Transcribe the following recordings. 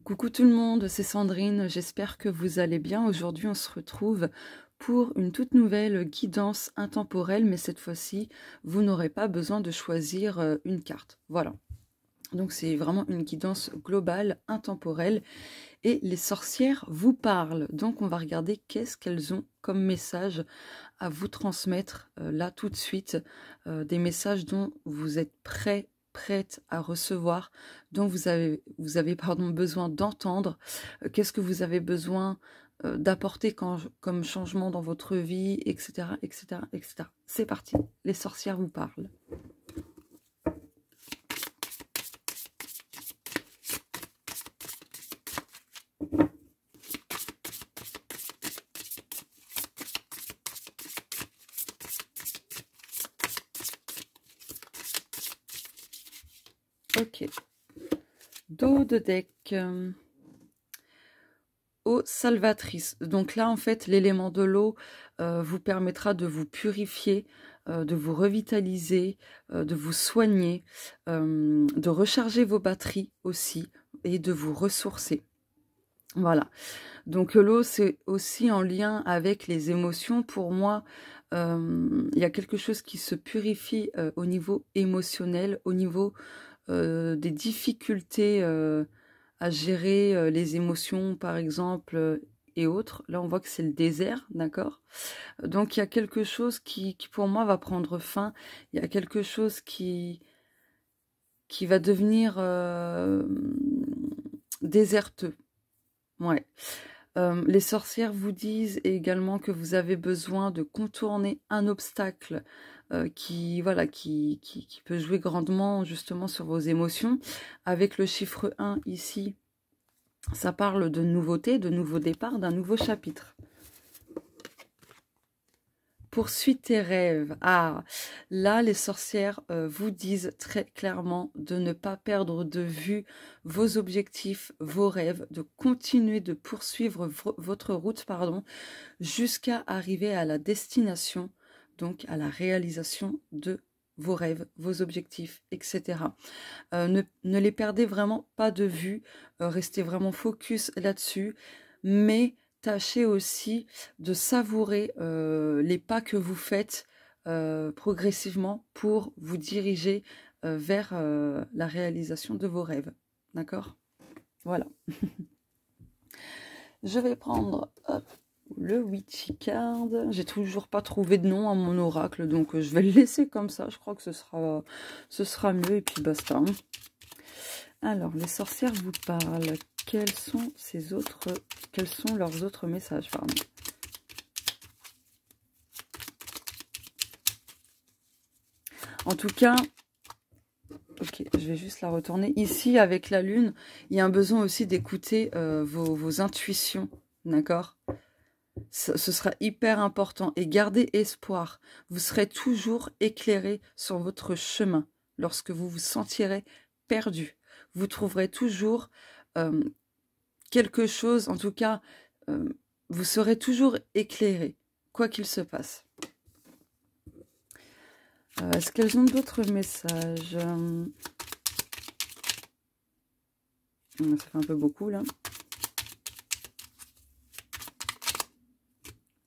Coucou tout le monde, c'est Sandrine, j'espère que vous allez bien. Aujourd'hui on se retrouve pour une toute nouvelle guidance intemporelle, mais cette fois-ci vous n'aurez pas besoin de choisir une carte. Voilà, donc c'est vraiment une guidance globale, intemporelle, et les sorcières vous parlent. Donc on va regarder qu'est-ce qu'elles ont comme message à vous transmettre là tout de suite, des messages dont vous êtes prêts, prête à recevoir, dont vous avez besoin d'entendre. Qu'est-ce que vous avez besoin d'apporter comme changement dans votre vie, etc., etc., etc. C'est parti, les sorcières vous parlent. Ok, dos de deck. Eau salvatrice. Donc là, en fait, l'élément de l'eau vous permettra de vous purifier, de vous revitaliser, de vous soigner, de recharger vos batteries aussi et de vous ressourcer. Voilà. Donc l'eau, c'est aussi en lien avec les émotions. Pour moi, il y a quelque chose qui se purifie au niveau émotionnel, au niveau des difficultés à gérer les émotions, par exemple, et autres. Là, on voit que c'est le désert, d'accord? Donc, il y a quelque chose qui, pour moi, va prendre fin. Il y a quelque chose qui va devenir déserteux. Ouais. Les sorcières vous disent également que vous avez besoin de contourner un obstacle qui peut jouer grandement justement sur vos émotions. Avec le chiffre 1 ici, ça parle de nouveauté, de nouveau départ, d'un nouveau chapitre. Poursuis tes rêves. Ah, là, les sorcières vous disent très clairement de ne pas perdre de vue vos objectifs, vos rêves, de continuer de poursuivre votre route, pardon, jusqu'à arriver à la destination, donc à la réalisation de vos rêves, vos objectifs, etc. Ne les perdez vraiment pas de vue, restez vraiment focus là-dessus, mais tâchez aussi de savourer les pas que vous faites progressivement pour vous diriger vers la réalisation de vos rêves. D'accord? Voilà. Je vais prendre le Witchy Card. J'ai toujours pas trouvé de nom à mon oracle, donc je vais le laisser comme ça. Je crois que ce sera mieux, et puis basta. Alors, les sorcières vous parlent. Quels sont leurs autres messages, pardon. En tout cas, ok, je vais juste la retourner. Ici, avec la lune, il y a un besoin aussi d'écouter vos intuitions, d'accord? Ce sera hyper important. Et gardez espoir. Vous serez toujours éclairé sur votre chemin lorsque vous vous sentirez perdu. Vous trouverez toujours quelque chose, en tout cas, vous serez toujours éclairé, quoi qu'il se passe. Est-ce qu'elles ont d'autres messages? Ça fait un peu beaucoup, là.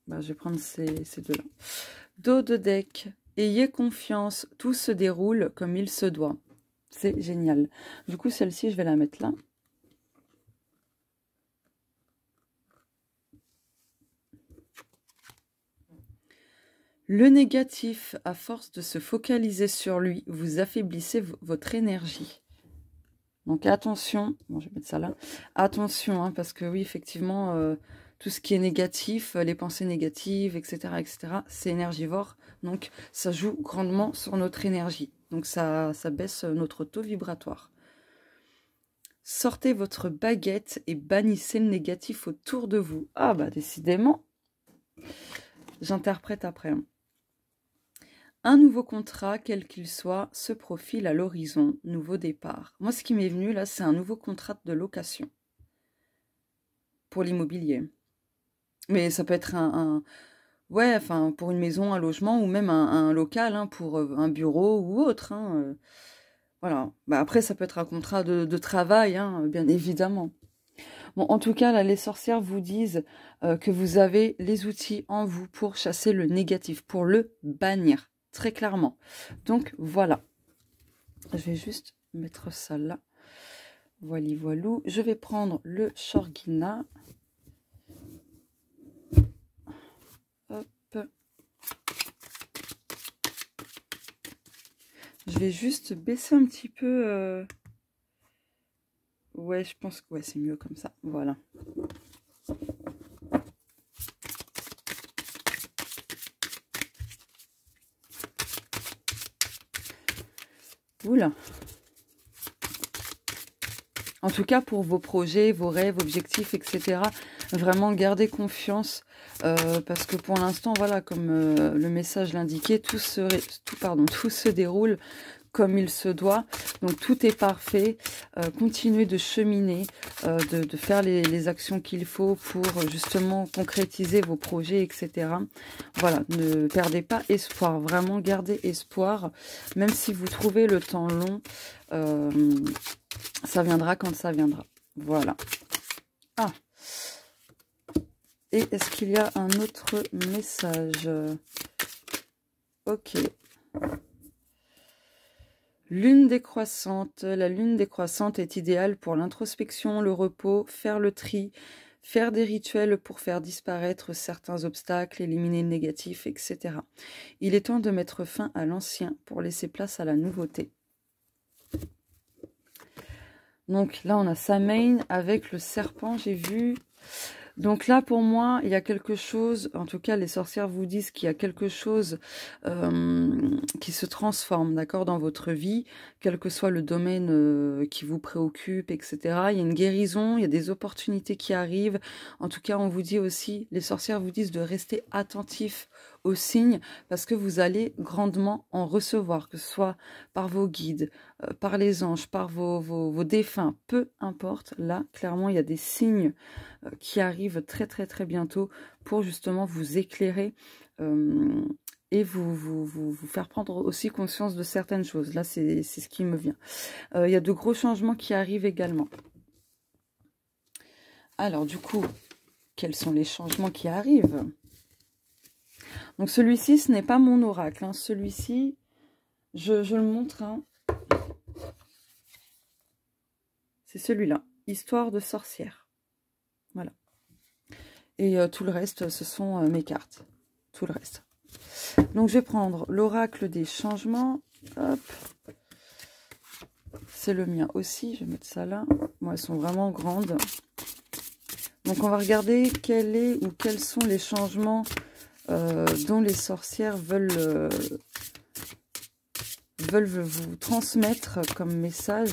Bah, je vais prendre ces deux-là. Dos de deck. Ayez confiance, tout se déroule comme il se doit. C'est génial. Du coup, celle-ci, je vais la mettre là. Le négatif, à force de se focaliser sur lui, vous affaiblissez votre énergie. Donc attention, bon, je vais mettre ça là. Attention, hein, parce que oui, effectivement, tout ce qui est négatif, les pensées négatives, etc., c'est énergivore. Donc ça joue grandement sur notre énergie. Donc ça baisse notre taux vibratoire. Sortez votre baguette et bannissez le négatif autour de vous. Ah bah décidément, j'interprète après. Un nouveau contrat, quel qu'il soit, se profile à l'horizon. Nouveau départ. Moi, ce qui m'est venu là, c'est un nouveau contrat de location pour l'immobilier. Mais ça peut être ouais, enfin, pour une maison, un logement ou même un local, hein, pour un bureau ou autre. Hein, voilà. Bah, après, ça peut être un contrat de travail, hein, bien évidemment. Bon, en tout cas, là, les sorcières vous disent que vous avez les outils en vous pour chasser le négatif, pour le bannir, très clairement. Donc, voilà. Je vais juste mettre ça là. Voili voilou. Je vais prendre le Shorgina. Hop. Je vais juste baisser un petit peu. Ouais, je pense que ouais, c'est mieux comme ça. Voilà. Oula. En tout cas, pour vos projets, vos rêves, objectifs, etc., vraiment gardez confiance parce que pour l'instant, voilà, comme le message l'indiquait, tout se déroule comme il se doit. Donc, tout est parfait. Continuez de cheminer, de faire les actions qu'il faut pour justement concrétiser vos projets, etc. Voilà, ne perdez pas espoir. Vraiment, gardez espoir. Même si vous trouvez le temps long, ça viendra quand ça viendra. Voilà. Ah. Et est-ce qu'il y a un autre message? Ok. Lune décroissante. La lune décroissante est idéale pour l'introspection, le repos, faire le tri, faire des rituels pour faire disparaître certains obstacles, éliminer le négatif, etc. Il est temps de mettre fin à l'ancien pour laisser place à la nouveauté. Donc là, on a Samhain avec le serpent, j'ai vu. Donc là, pour moi, il y a quelque chose, en tout cas, les sorcières vous disent qu'il y a quelque chose qui se transforme, d'accord, dans votre vie, quel que soit le domaine qui vous préoccupe, etc. Il y a une guérison, il y a des opportunités qui arrivent. En tout cas, on vous dit aussi, les sorcières vous disent de rester attentifs aux signes parce que vous allez grandement en recevoir, que ce soit par vos guides, par les anges, par vos défunts, peu importe. Là, clairement, il y a des signes qui arrivent très très très bientôt pour justement vous éclairer et vous faire prendre aussi conscience de certaines choses. Là, c'est ce qui me vient. Il y a de gros changements qui arrivent également. Alors, du coup, quels sont les changements qui arrivent? Donc, celui-ci, ce n'est pas mon oracle. Hein. Celui-ci, je le montre. Hein. C'est celui-là. Histoire de sorcière. Voilà. Et tout le reste, ce sont mes cartes. Tout le reste. Donc, je vais prendre l'oracle des changements. Hop. C'est le mien aussi. Je vais mettre ça là. Bon, elles sont vraiment grandes. Donc, on va regarder quel est ou quels sont les changements dont les sorcières veulent vous transmettre comme message.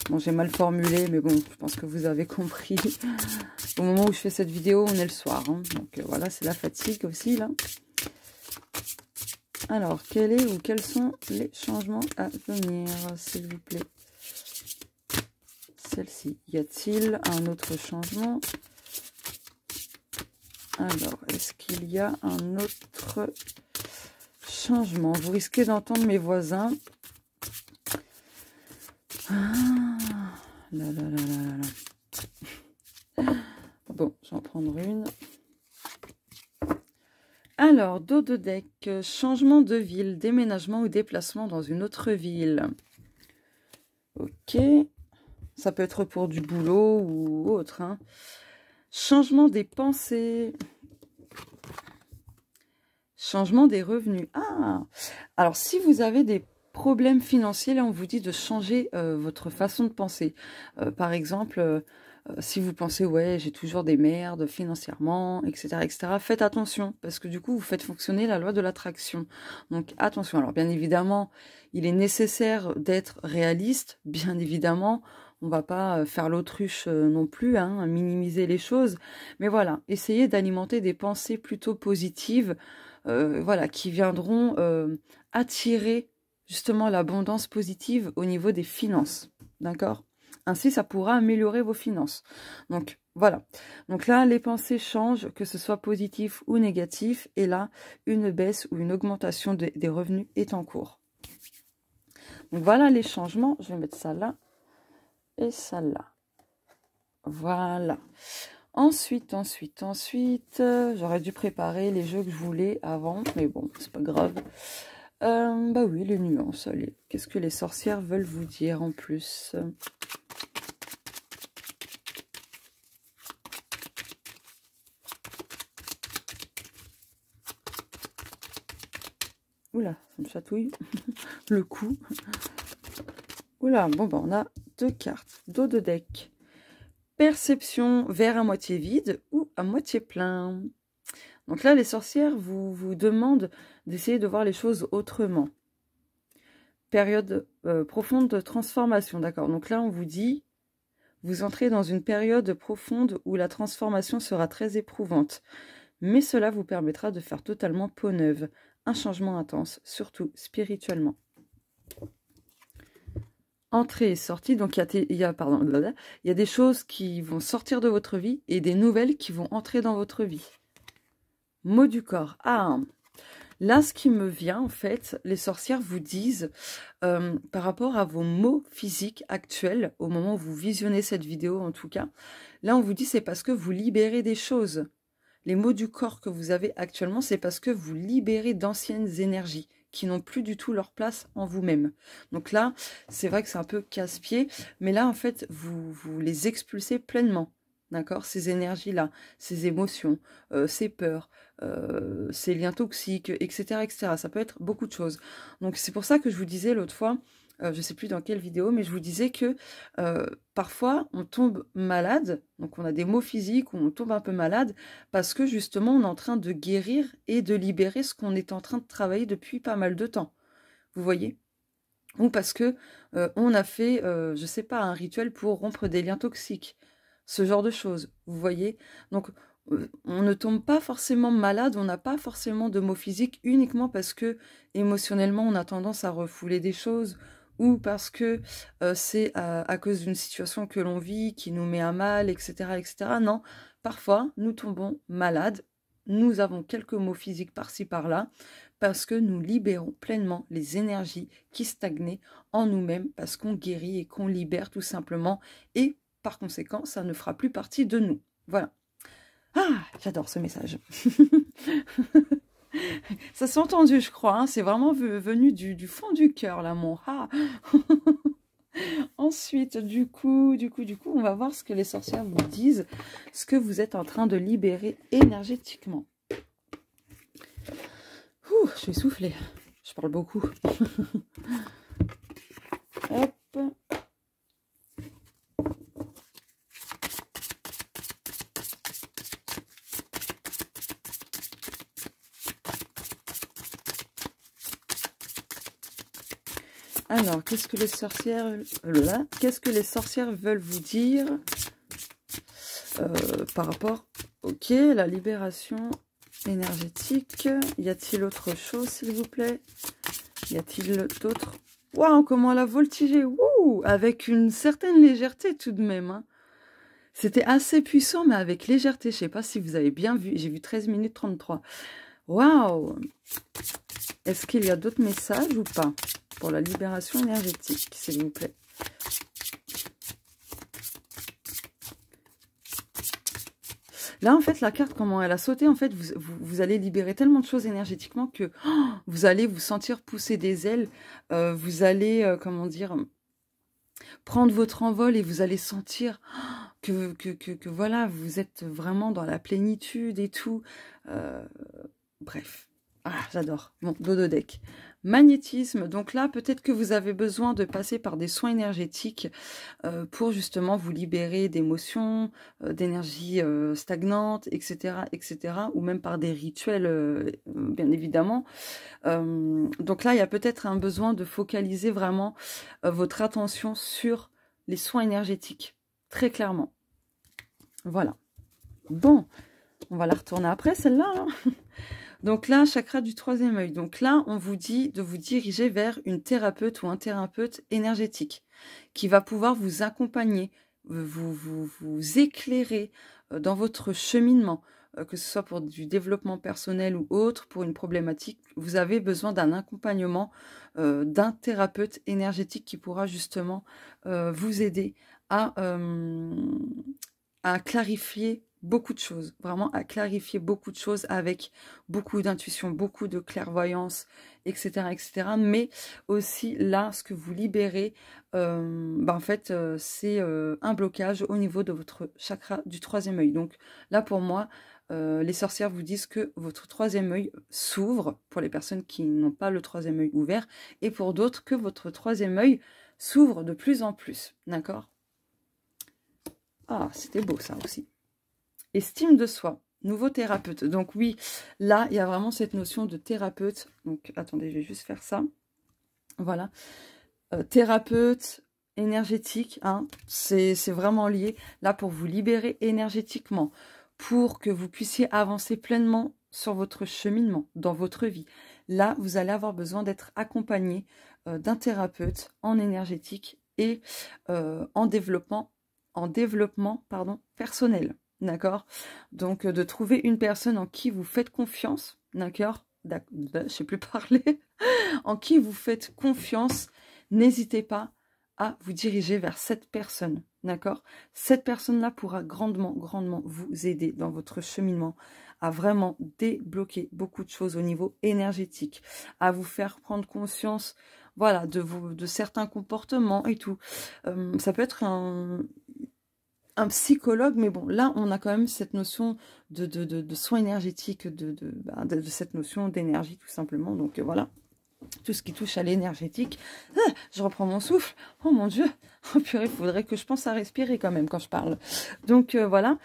Bon, j'ai mal formulé, mais bon, je pense que vous avez compris. Au moment où je fais cette vidéo, on est le soir. Hein. Donc voilà, c'est la fatigue aussi, là. Alors, quel est ou quels sont les changements à venir, s'il vous plaît? Celle-ci. Y a-t-il un autre changement? Alors, est-ce qu'il y a un autre changement? Vous risquez d'entendre mes voisins. Ah, là, là, là, là, là. Bon, je vais en prendre une. Alors, dos de deck, changement de ville, déménagement ou déplacement dans une autre ville. Ok. Ça peut être pour du boulot ou autre. Hein. Changement des pensées. Changement des revenus. Ah! Alors, si vous avez des problèmes financiers, là, on vous dit de changer votre façon de penser. Par exemple, si vous pensez, ouais, j'ai toujours des merdes financièrement, etc., etc., faites attention, parce que du coup, vous faites fonctionner la loi de l'attraction. Donc, attention. Alors, bien évidemment, il est nécessaire d'être réaliste, bien évidemment. On ne va pas faire l'autruche non plus, hein, minimiser les choses. Mais voilà, essayez d'alimenter des pensées plutôt positives, voilà, qui viendront attirer justement l'abondance positive au niveau des finances. D'accord ? Ainsi, ça pourra améliorer vos finances. Donc, voilà. Donc là, les pensées changent, que ce soit positif ou négatif. Et là, une baisse ou une augmentation des revenus est en cours. Donc, voilà les changements. Je vais mettre ça là et ça là. Voilà. Ensuite, j'aurais dû préparer les jeux que je voulais avant, mais bon, c'est pas grave. Bah oui, les nuances, allez. Qu'est-ce que les sorcières veulent vous dire en plus? Oula, ça me chatouille le cou. Oula, bon, bah on a 2 cartes. Dos de deck. Perception, verre à moitié vide ou à moitié plein. Donc là, les sorcières vous demandent d'essayer de voir les choses autrement. Période profonde de transformation, d'accord. Donc là, on vous dit, vous entrez dans une période profonde où la transformation sera très éprouvante. Mais cela vous permettra de faire totalement peau neuve. Un changement intense, surtout spirituellement. Entrée et sortie, donc il y a des choses qui vont sortir de votre vie et des nouvelles qui vont entrer dans votre vie. Mot du corps. Ah, là, ce qui me vient, en fait, les sorcières vous disent, par rapport à vos maux physiques actuels, au moment où vous visionnez cette vidéo en tout cas, là, on vous dit c'est parce que vous libérez des choses. Les maux du corps que vous avez actuellement, c'est parce que vous libérez d'anciennes énergies qui n'ont plus du tout leur place en vous-même. Donc là, c'est vrai que c'est un peu casse-pied, mais là, en fait, vous les expulsez pleinement. D'accord? Ces énergies-là, ces émotions, ces peurs, ces liens toxiques, etc., etc. Ça peut être beaucoup de choses. Donc c'est pour ça que je vous disais l'autre fois, je ne sais plus dans quelle vidéo, mais je vous disais que parfois on tombe malade, donc on a des maux physiques où on tombe un peu malade, parce que justement on est en train de guérir et de libérer ce qu'on est en train de travailler depuis pas mal de temps. Vous voyez? Ou parce que on a fait, je ne sais pas, un rituel pour rompre des liens toxiques. Ce genre de choses, vous voyez? Donc, on ne tombe pas forcément malade, on n'a pas forcément de maux physiques uniquement parce que émotionnellement, on a tendance à refouler des choses ou parce que c'est à cause d'une situation que l'on vit qui nous met à mal, etc., etc. Non, parfois, nous tombons malades, nous avons quelques maux physiques par-ci, par-là, parce que nous libérons pleinement les énergies qui stagnaient en nous-mêmes, parce qu'on guérit et qu'on libère tout simplement, et par conséquent, ça ne fera plus partie de nous. Voilà. Ah, j'adore ce message. Ça s'est entendu, je crois. Hein. C'est vraiment venu du fond du cœur, là, mon ah. Ensuite, du coup, on va voir ce que les sorcières vous disent, ce que vous êtes en train de libérer énergétiquement. Ouh, je suis essoufflée. Je parle beaucoup. Hop. Alors, qu'est-ce que les sorcières veulent vous dire par rapport, ok, la libération énergétique. Y a-t-il autre chose, s'il vous plaît? Y a-t-il d'autres? Waouh, comment elle a voltigé! Wouh, avec une certaine légèreté tout de même. Hein. C'était assez puissant, mais avec légèreté. Je ne sais pas si vous avez bien vu. J'ai vu 13 minutes 33. Waouh! Est-ce qu'il y a d'autres messages ou pas pour la libération énergétique, s'il vous plaît? Là, en fait, la carte, comment elle a sauté, en fait, vous allez libérer tellement de choses énergétiquement que vous allez vous sentir pousser des ailes. Vous allez, comment dire, prendre votre envol et vous allez sentir que voilà, vous êtes vraiment dans la plénitude et tout. Bref. Ah, j'adore. Bon, dodo deck. Magnétisme. Donc là, peut-être que vous avez besoin de passer par des soins énergétiques pour justement vous libérer d'émotions, d'énergie stagnante, etc., etc. Ou même par des rituels, bien évidemment. Donc là, il y a peut-être un besoin de focaliser vraiment votre attention sur les soins énergétiques. Très clairement. Voilà. Bon, on va la retourner après, celle-là. Hein. Donc là, chakra du troisième œil. Donc là, on vous dit de vous diriger vers une thérapeute ou un thérapeute énergétique qui va pouvoir vous accompagner, vous éclairer dans votre cheminement, que ce soit pour du développement personnel ou autre, pour une problématique. Vous avez besoin d'un accompagnement d'un thérapeute énergétique qui pourra justement vous aider à à clarifier beaucoup de choses, vraiment à clarifier beaucoup de choses avec beaucoup d'intuition, beaucoup de clairvoyance, etc., etc. Mais aussi là, ce que vous libérez, en fait, c'est un blocage au niveau de votre chakra du troisième œil. Donc là, pour moi, les sorcières vous disent que votre troisième œil s'ouvre pour les personnes qui n'ont pas le troisième œil ouvert, et pour d'autres que votre troisième œil s'ouvre de plus en plus, d'accord? Ah, c'était beau ça aussi. Estime de soi, nouveau thérapeute. Donc oui, là, il y a vraiment cette notion de thérapeute. Donc, attendez, je vais juste faire ça. Voilà. Thérapeute énergétique, hein, c'est vraiment lié. Là, pour vous libérer énergétiquement, pour que vous puissiez avancer pleinement sur votre cheminement, dans votre vie. Là, vous allez avoir besoin d'être accompagné d'un thérapeute en énergétique et en développement personnel. D'accord? Donc, de trouver une personne en qui vous faites confiance, d'accord? Je sais plus parler. En qui vous faites confiance, n'hésitez pas à vous diriger vers cette personne, d'accord? Cette personne-là pourra grandement, grandement vous aider dans votre cheminement à vraiment débloquer beaucoup de choses au niveau énergétique, à vous faire prendre conscience, voilà, de certains comportements et tout. Ça peut être un psychologue, mais bon, là, on a quand même cette notion de soin énergétique, de cette notion d'énergie, tout simplement. Donc, voilà, tout ce qui touche à l'énergétique. Ah, je reprends mon souffle. Oh mon Dieu, oh purée, il faudrait que je pense à respirer quand même quand je parle. Donc, voilà,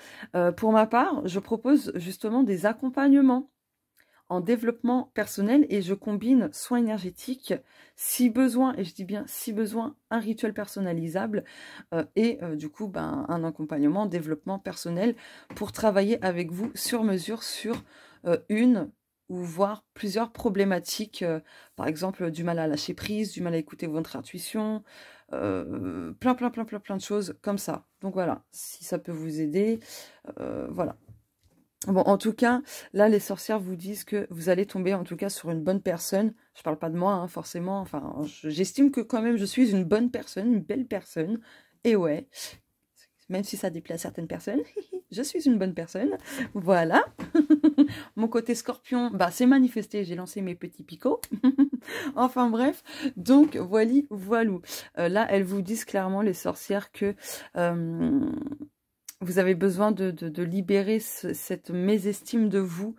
pour ma part, je propose justement des accompagnements en développement personnel et je combine soins énergétiques, si besoin, et je dis bien si besoin, un rituel personnalisable et du coup un accompagnement en développement personnel pour travailler avec vous sur mesure sur une ou voire plusieurs problématiques, par exemple du mal à lâcher prise, du mal à écouter votre intuition, plein de choses comme ça. Donc voilà, si ça peut vous aider, voilà. Bon, en tout cas, là, les sorcières vous disent que vous allez tomber, en tout cas, sur une bonne personne. Je parle pas de moi, hein, forcément. Enfin, j'estime que quand même, je suis une bonne personne, une belle personne. Et ouais, même si ça déplaît à certaines personnes, je suis une bonne personne. Voilà. Mon côté scorpion, bah, c'est manifesté. J'ai lancé mes petits picots. Enfin bref, donc voilou. Là, elles vous disent clairement, les sorcières, que vous avez besoin de libérer cette mésestime de vous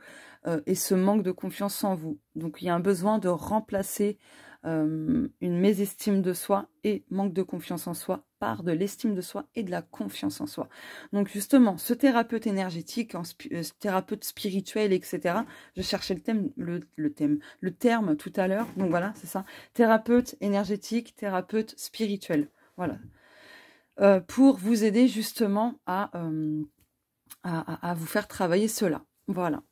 et ce manque de confiance en vous. Donc, il y a un besoin de remplacer une mésestime de soi et manque de confiance en soi par de l'estime de soi et de la confiance en soi. Donc, justement, ce thérapeute énergétique, ce thérapeute spirituel, etc. Je cherchais le terme tout à l'heure. Donc, voilà, c'est ça. Thérapeute énergétique, thérapeute spirituel. Voilà. Pour vous aider justement à vous faire travailler cela. Voilà.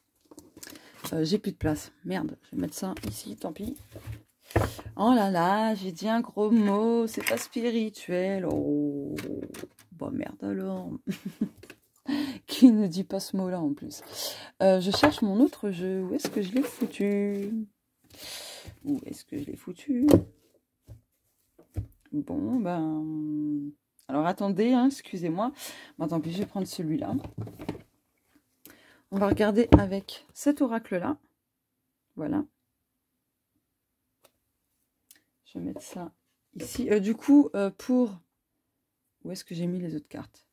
J'ai plus de place. Merde, je vais mettre ça ici, tant pis. Oh là là, j'ai dit un gros mot, c'est pas spirituel. Oh, bah merde alors. Qui ne dit pas ce mot-là en plus. Je cherche mon autre jeu. Où est-ce que je l'ai foutu? Où est-ce que je l'ai foutu? Bon, ben... Alors, attendez, hein, excusez-moi. Bon, tant pis, je vais prendre celui-là. On va regarder avec cet oracle-là. Voilà. Je vais mettre ça ici. Du coup, pour... Où est-ce que j'ai mis les autres cartes?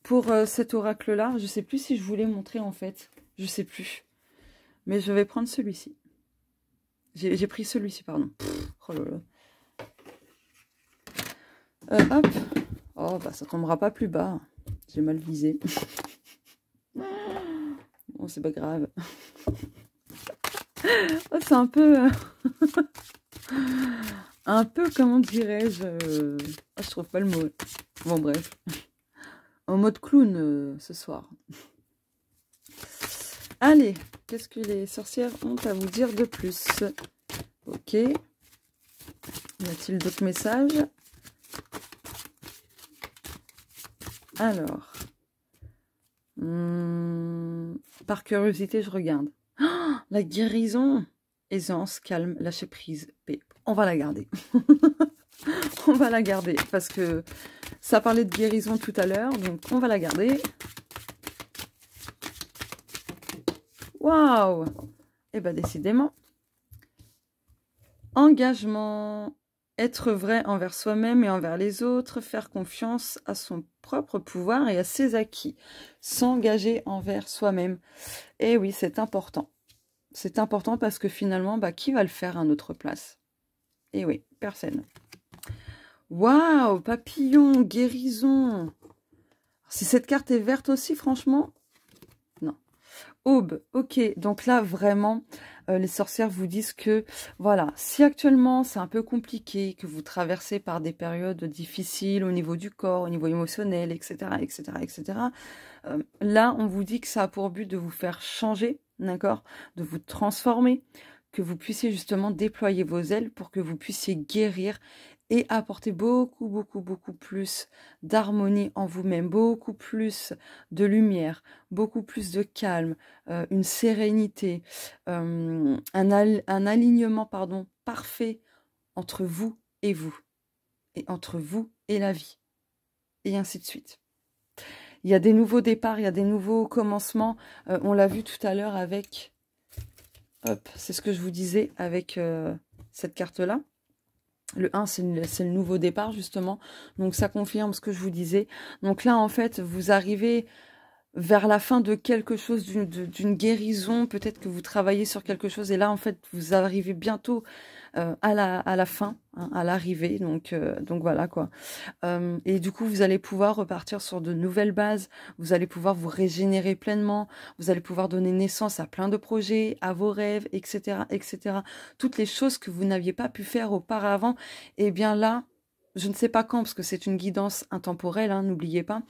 Pour cet oracle-là, je ne sais plus si je voulais montrer, en fait. Je ne sais plus. Mais je vais prendre celui-ci. J'ai pris celui-ci, pardon. Oh là là. Hop. Oh, bah ça tombera pas plus bas. J'ai mal visé. Bon, c'est pas grave. Oh, c'est un peu... un peu, comment dirais-je... Oh, je trouve pas le mot. Bon, bref. En mode clown ce soir. Allez, qu'est-ce que les sorcières ont à vous dire de plus? Ok. Y a-t-il d'autres messages? Alors, par curiosité, je regarde. Oh, la guérison, aisance, calme, lâcher prise, paix. On va la garder. On va la garder parce que Ça parlait de guérison tout à l'heure, donc on va la garder. Waouh! Eh bien, décidément. Engagement. Être vrai envers soi-même et envers les autres. Faire confiance à son propre pouvoir et à ses acquis. S'engager envers soi-même. Et oui, c'est important. C'est important parce que finalement, bah, qui va le faire à notre place? Et oui, personne. Waouh, papillon, guérison. Si cette carte est verte aussi, franchement, non. Aube, ok. Donc là, vraiment, les sorcières vous disent que, voilà, si actuellement c'est un peu compliqué, que vous traversez par des périodes difficiles au niveau du corps, au niveau émotionnel, etc., etc., etc., là, on vous dit que ça a pour but de vous faire changer, d'accord, de vous transformer, que vous puissiez justement déployer vos ailes pour que vous puissiez guérir et apporter beaucoup, beaucoup, beaucoup plus d'harmonie en vous-même, beaucoup plus de lumière, beaucoup plus de calme, une sérénité, un alignement, pardon, parfait entre vous et entre vous et la vie, et ainsi de suite. Il y a des nouveaux départs, il y a des nouveaux commencements. On l'a vu tout à l'heure avec... Hop, c'est ce que je vous disais avec cette carte-là. Le 1, c'est le nouveau départ, justement. Donc, ça confirme ce que je vous disais. Donc là, en fait, vous arrivez vers la fin de quelque chose, d'une guérison. Peut-être que vous travaillez sur quelque chose. Et là, en fait, vous arrivez bientôt à la fin, hein, à l'arrivée. Donc voilà, quoi. Et du coup, vous allez pouvoir repartir sur de nouvelles bases. Vous allez pouvoir vous régénérer pleinement. Vous allez pouvoir donner naissance à plein de projets, à vos rêves, etc., etc. Toutes les choses que vous n'aviez pas pu faire auparavant. Et bien là, je ne sais pas quand, parce que c'est une guidance intemporelle, hein, n'oubliez pas.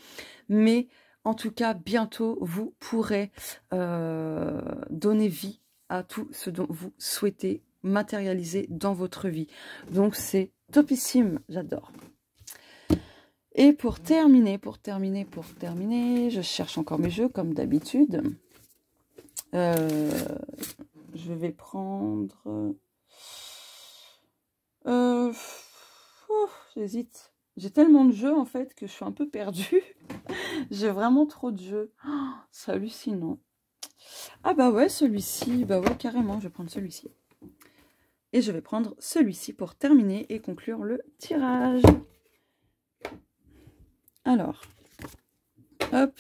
Mais en tout cas, bientôt, vous pourrez donner vie à tout ce dont vous souhaitez matérialiser dans votre vie. Donc, c'est topissime, j'adore. Et pour terminer, je cherche encore mes jeux, comme d'habitude. Je vais prendre... j'hésite. J'ai tellement de jeux, en fait, que je suis un peu perdue. J'ai vraiment trop de jeux. Oh, c'est hallucinant. Ah bah ouais, celui-ci, bah ouais, carrément, je vais prendre celui-ci. Et je vais prendre celui-ci pour terminer et conclure le tirage. Alors, hop.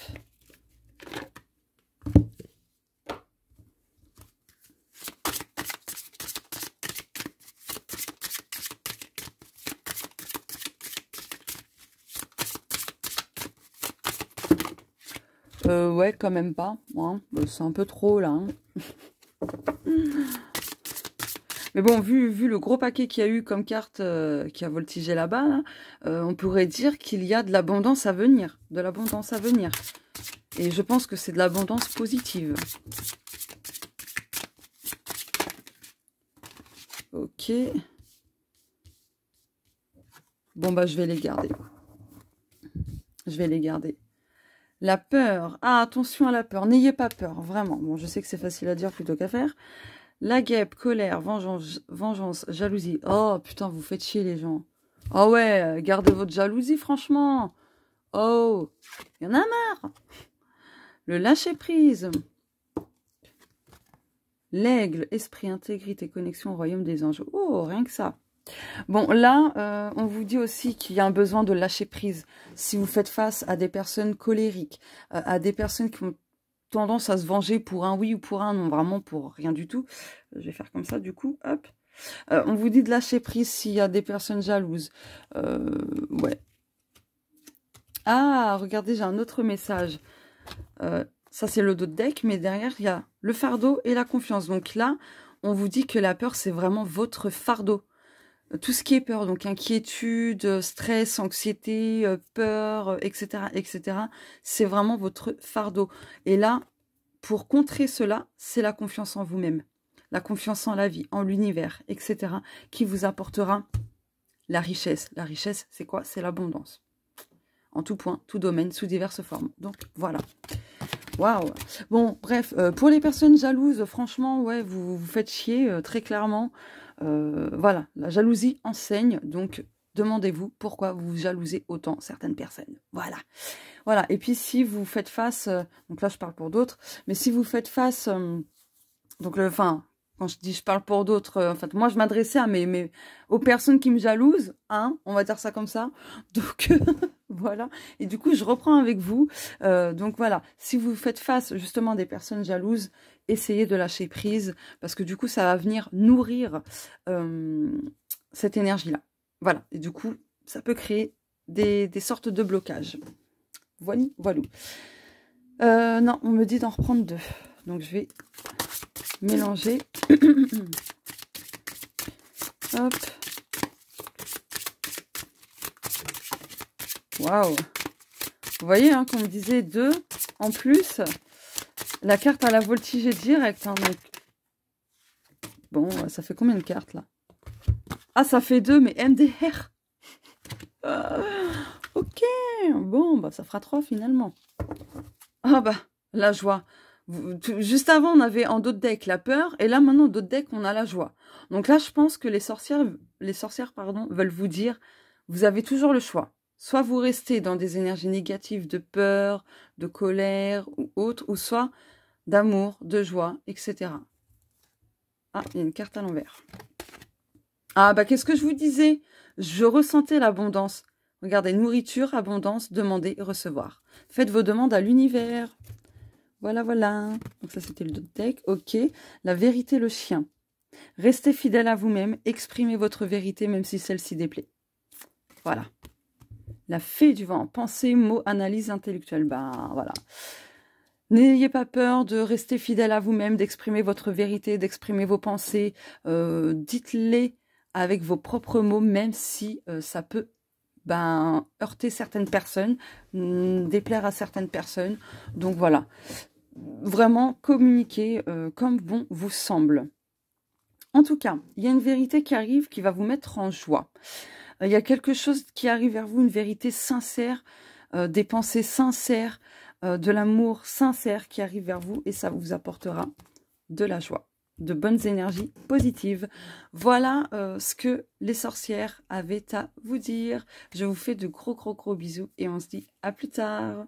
Ouais, quand même pas. Hein. C'est un peu trop, là. Hein. Mais bon, vu le gros paquet qu'il y a eu comme carte qui a voltigé là-bas, là, on pourrait dire qu'il y a de l'abondance à venir. De l'abondance à venir. Et je pense que c'est de l'abondance positive. Ok. Bon, bah, je vais les garder. Je vais les garder. La peur. Ah, attention à la peur. N'ayez pas peur, vraiment. Bon, je sais que c'est facile à dire plutôt qu'à faire. La guêpe, colère, vengeance, jalousie. Oh, putain, vous faites chier, les gens. Oh ouais, gardez votre jalousie, franchement. Oh, il y en a marre. Le lâcher-prise. L'aigle, esprit, intégrité, connexion au royaume des anges. Oh, rien que ça. Bon, là, on vous dit aussi qu'il y a un besoin de lâcher prise. Si vous faites face à des personnes colériques, à des personnes qui ont tendance à se venger pour un oui ou pour un non, vraiment pour rien du tout. Je vais faire comme ça, du coup, hop. On vous dit de lâcher prise s'il y a des personnes jalouses. Ouais. Ah, regardez, j'ai un autre message. Ça, c'est le dos de deck, mais derrière, il y a le fardeau et la confiance. Donc là, on vous dit que la peur, c'est vraiment votre fardeau. Tout ce qui est peur, donc inquiétude, stress, anxiété, peur, etc., etc., c'est vraiment votre fardeau. Et là, pour contrer cela, c'est la confiance en vous-même, la confiance en la vie, en l'univers, etc., qui vous apportera la richesse. La richesse, c'est quoi? C'est l'abondance. En tout point, tout domaine, sous diverses formes. Donc, voilà. Waouh! Bon, bref, pour les personnes jalouses, franchement, ouais, vous faites chier, très clairement. Voilà, la jalousie enseigne, donc demandez-vous pourquoi vous jalousez autant certaines personnes. Voilà. Voilà. Et puis, si vous faites face, donc là, je parle pour d'autres, mais si vous faites face, donc, enfin, quand je dis je parle pour d'autres, en fait, moi, je m'adressais à aux personnes qui me jalousent, hein, on va dire ça comme ça. Donc, voilà. Et du coup, je reprends avec vous. Donc, voilà. Si vous faites face, justement, à des personnes jalouses, essayez de lâcher prise, parce que du coup, ça va venir nourrir cette énergie-là. Voilà. Et du coup, ça peut créer des sortes de blocages. Voilà, voilà. Non, on me dit d'en reprendre 2. Donc, je vais mélanger. Hop. Waouh. Vous voyez, hein, qu'on me disait 2 en plus. La carte à la voltiger direct. Hein, donc... Bon, ça fait combien de cartes, là? Ah, ça fait 2, mais MDR. Ok. Bon, bah, ça fera 3, finalement. Ah, bah, la joie. Juste avant, on avait en d'autres decks la peur, et là, maintenant, en d'autres decks, on a la joie. Donc là, je pense que les sorcières, pardon, veulent vous dire, vous avez toujours le choix. Soit vous restez dans des énergies négatives de peur, de colère ou autre, ou soit d'amour, de joie, etc. Ah, il y a une carte à l'envers. Ah, bah, qu'est-ce que je vous disais? Je ressentais l'abondance. Regardez, nourriture, abondance, demander, recevoir. Faites vos demandes à l'univers. Voilà, voilà. Donc ça, c'était le deck. Ok. La vérité, le chien. Restez fidèle à vous-même. Exprimez votre vérité, même si celle-ci déplaît. Voilà. La fée du vent. Pensée, mots, analyse intellectuelle. Ben, voilà. N'ayez pas peur de rester fidèle à vous-même, d'exprimer votre vérité, d'exprimer vos pensées. Dites-les avec vos propres mots, même si ça peut heurter certaines personnes, déplaire à certaines personnes. Donc voilà. Vraiment communiquer comme bon vous semble. En tout cas, il y a une vérité qui arrive qui va vous mettre en joie. Il y a quelque chose qui arrive vers vous, une vérité sincère, des pensées sincères, de l'amour sincère qui arrive vers vous et ça vous apportera de la joie, de bonnes énergies positives. Voilà ce que les sorcières avaient à vous dire. Je vous fais de gros bisous et on se dit à plus tard.